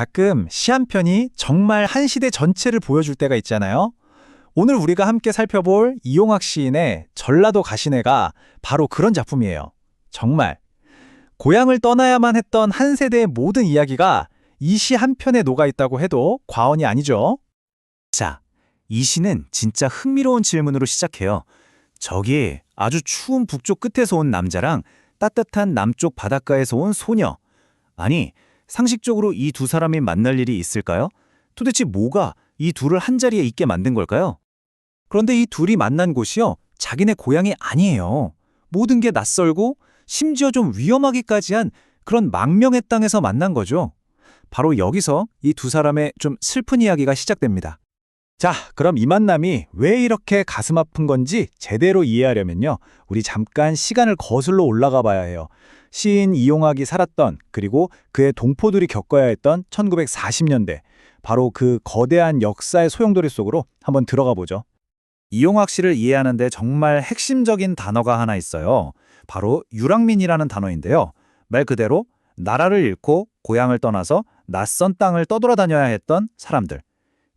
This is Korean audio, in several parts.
가끔 시 한 편이 정말 한 시대 전체를 보여줄 때가 있잖아요. 오늘 우리가 함께 살펴볼 이용학 시인의 전라도 가시네가 바로 그런 작품이에요. 정말 고향을 떠나야만 했던 한 세대의 모든 이야기가 이 시 한 편에 녹아 있다고 해도 과언이 아니죠. 자, 이 시는 진짜 흥미로운 질문으로 시작해요. 저기 아주 추운 북쪽 끝에서 온 남자랑 따뜻한 남쪽 바닷가에서 온 소녀. 아니, 상식적으로 이 두 사람이 만날 일이 있을까요? 도대체 뭐가 이 둘을 한자리에 있게 만든 걸까요? 그런데 이 둘이 만난 곳이요, 자기네 고향이 아니에요. 모든 게 낯설고 심지어 좀 위험하기까지 한 그런 망명의 땅에서 만난 거죠. 바로 여기서 이 두 사람의 좀 슬픈 이야기가 시작됩니다. 자, 그럼 이 만남이 왜 이렇게 가슴 아픈 건지 제대로 이해하려면요, 우리 잠깐 시간을 거슬러 올라가 봐야 해요. 시인 이용학이 살았던, 그리고 그의 동포들이 겪어야 했던 1940년대, 바로 그 거대한 역사의 소용돌이 속으로 한번 들어가 보죠. 이용학 씨를 이해하는데 정말 핵심적인 단어가 하나 있어요. 바로 유랑민이라는 단어인데요. 말 그대로 나라를 잃고 고향을 떠나서 낯선 땅을 떠돌아다녀야 했던 사람들,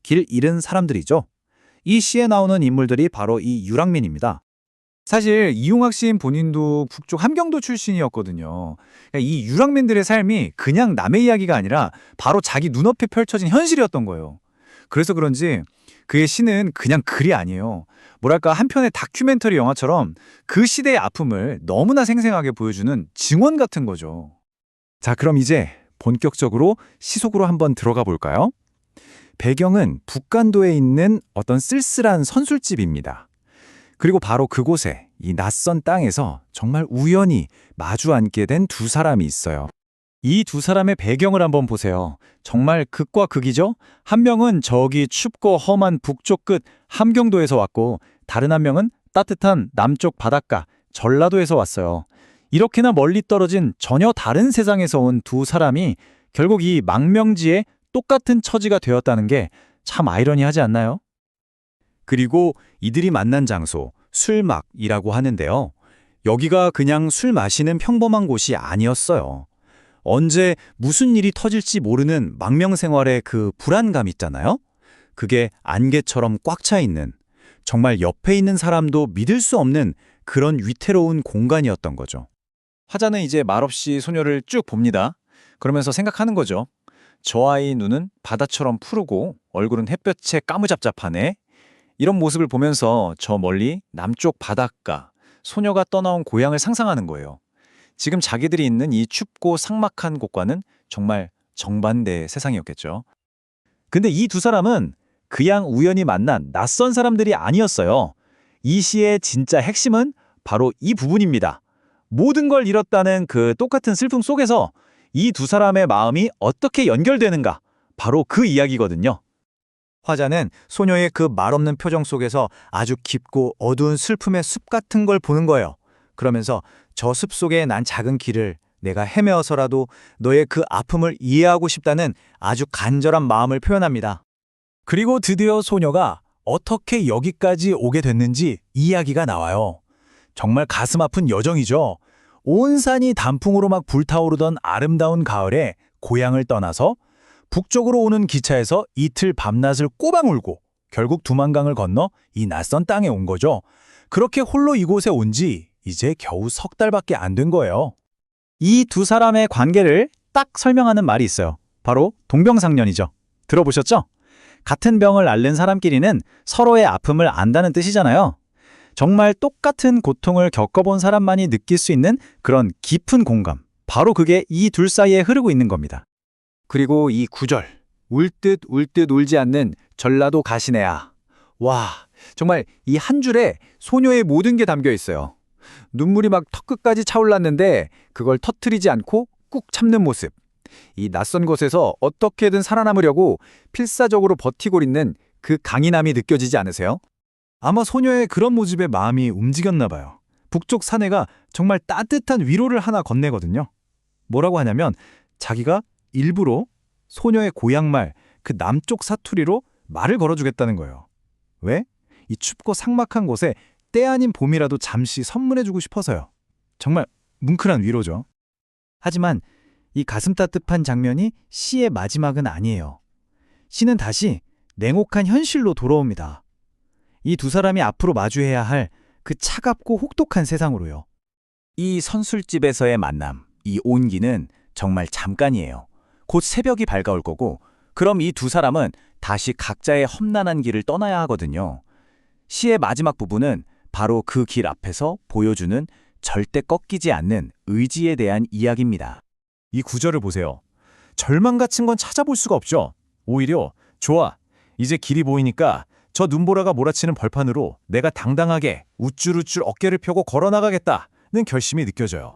길 잃은 사람들이죠. 이 시에 나오는 인물들이 바로 이 유랑민입니다. 사실 이용학 시인 본인도 북쪽 함경도 출신이었거든요. 이 유랑민들의 삶이 그냥 남의 이야기가 아니라 바로 자기 눈앞에 펼쳐진 현실이었던 거예요. 그래서 그런지 그의 시는 그냥 글이 아니에요. 뭐랄까, 한편의 다큐멘터리 영화처럼 그 시대의 아픔을 너무나 생생하게 보여주는 증언 같은 거죠. 자, 그럼 이제 본격적으로 시 속으로 한번 들어가 볼까요? 배경은 북간도에 있는 어떤 쓸쓸한 선술집입니다. 그리고 바로 그곳에, 이 낯선 땅에서 정말 우연히 마주 앉게 된 두 사람이 있어요. 이 두 사람의 배경을 한번 보세요. 정말 극과 극이죠? 한 명은 저기 춥고 험한 북쪽 끝 함경도에서 왔고, 다른 한 명은 따뜻한 남쪽 바닷가 전라도에서 왔어요. 이렇게나 멀리 떨어진 전혀 다른 세상에서 온 두 사람이 결국 이 망명지에 똑같은 처지가 되었다는 게 참 아이러니하지 않나요? 그리고 이들이 만난 장소, 술막이라고 하는데요. 여기가 그냥 술 마시는 평범한 곳이 아니었어요. 언제 무슨 일이 터질지 모르는 망명 생활의 그 불안감 있잖아요. 그게 안개처럼 꽉 차 있는, 정말 옆에 있는 사람도 믿을 수 없는 그런 위태로운 공간이었던 거죠. 화자는 이제 말없이 소녀를 쭉 봅니다. 그러면서 생각하는 거죠. 저 아이 눈은 바다처럼 푸르고 얼굴은 햇볕에 까무잡잡하네. 이런 모습을 보면서 저 멀리 남쪽 바닷가, 소녀가 떠나온 고향을 상상하는 거예요. 지금 자기들이 있는 이 춥고 삭막한 곳과는 정말 정반대의 세상이었겠죠. 근데 이 두 사람은 그냥 우연히 만난 낯선 사람들이 아니었어요. 이 시의 진짜 핵심은 바로 이 부분입니다. 모든 걸 잃었다는 그 똑같은 슬픔 속에서 이 두 사람의 마음이 어떻게 연결되는가, 바로 그 이야기거든요. 화자는 소녀의 그 말없는 표정 속에서 아주 깊고 어두운 슬픔의 숲 같은 걸 보는 거예요. 그러면서 저 숲 속에 난 작은 길을 내가 헤매어서라도 너의 그 아픔을 이해하고 싶다는 아주 간절한 마음을 표현합니다. 그리고 드디어 소녀가 어떻게 여기까지 오게 됐는지 이야기가 나와요. 정말 가슴 아픈 여정이죠. 온 산이 단풍으로 막 불타오르던 아름다운 가을에 고향을 떠나서 북쪽으로 오는 기차에서 이틀 밤낮을 꼬박 울고 결국 두만강을 건너 이 낯선 땅에 온 거죠. 그렇게 홀로 이곳에 온 지 이제 겨우 석 달밖에 안 된 거예요. 이 두 사람의 관계를 딱 설명하는 말이 있어요. 바로 동병상련이죠. 들어보셨죠? 같은 병을 앓는 사람끼리는 서로의 아픔을 안다는 뜻이잖아요. 정말 똑같은 고통을 겪어본 사람만이 느낄 수 있는 그런 깊은 공감, 바로 그게 이 둘 사이에 흐르고 있는 겁니다. 그리고 이 구절, 울 듯 울지 않는 전라도 가시네야. 와, 정말 이 한 줄에 소녀의 모든 게 담겨 있어요. 눈물이 막 턱끝까지 차올랐는데 그걸 터뜨리지 않고 꾹 참는 모습. 이 낯선 곳에서 어떻게든 살아남으려고 필사적으로 버티고 있는 그 강인함이 느껴지지 않으세요? 아마 소녀의 그런 모습에 마음이 움직였나 봐요. 북쪽 사내가 정말 따뜻한 위로를 하나 건네거든요. 뭐라고 하냐면 자기가 일부러 소녀의 고향말, 그 남쪽 사투리로 말을 걸어주겠다는 거예요. 왜? 이 춥고 삭막한 곳에 때 아닌 봄이라도 잠시 선물해주고 싶어서요. 정말 뭉클한 위로죠. 하지만 이 가슴 따뜻한 장면이 시의 마지막은 아니에요. 시는 다시 냉혹한 현실로 돌아옵니다. 이 두 사람이 앞으로 마주해야 할 그 차갑고 혹독한 세상으로요. 이 선술집에서의 만남, 이 온기는 정말 잠깐이에요. 곧 새벽이 밝아올 거고, 그럼 이 두 사람은 다시 각자의 험난한 길을 떠나야 하거든요. 시의 마지막 부분은 바로 그 길 앞에서 보여주는 절대 꺾이지 않는 의지에 대한 이야기입니다. 이 구절을 보세요. 절망 같은 건 찾아볼 수가 없죠. 오히려 좋아. 이제 길이 보이니까 저 눈보라가 몰아치는 벌판으로 내가 당당하게 우쭐우쭐 어깨를 펴고 걸어나가겠다는 결심이 느껴져요.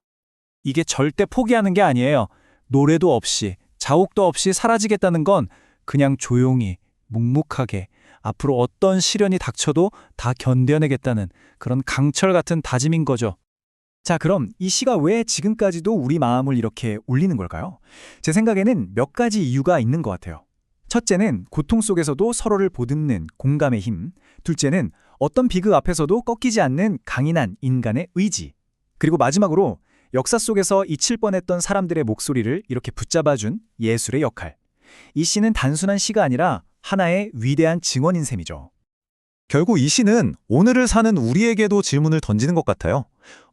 이게 절대 포기하는 게 아니에요. 노래도 없이, 자욱도 없이 사라지겠다는 건 그냥 조용히, 묵묵하게 앞으로 어떤 시련이 닥쳐도 다 견뎌내겠다는 그런 강철 같은 다짐인 거죠. 자, 그럼 이 시가 왜 지금까지도 우리 마음을 이렇게 울리는 걸까요? 제 생각에는 몇 가지 이유가 있는 것 같아요. 첫째는 고통 속에서도 서로를 보듬는 공감의 힘. 둘째는 어떤 비극 앞에서도 꺾이지 않는 강인한 인간의 의지. 그리고 마지막으로 역사 속에서 잊힐 뻔했던 사람들의 목소리를 이렇게 붙잡아준 예술의 역할. 이 시는 단순한 시가 아니라 하나의 위대한 증언인 셈이죠. 결국 이 시는 오늘을 사는 우리에게도 질문을 던지는 것 같아요.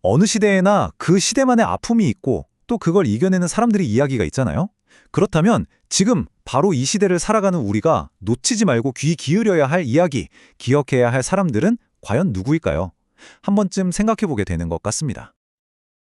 어느 시대에나 그 시대만의 아픔이 있고 또 그걸 이겨내는 사람들의 이야기가 있잖아요. 그렇다면 지금 바로 이 시대를 살아가는 우리가 놓치지 말고 귀 기울여야 할 이야기, 기억해야 할 사람들은 과연 누구일까요? 한 번쯤 생각해 보게 되는 것 같습니다.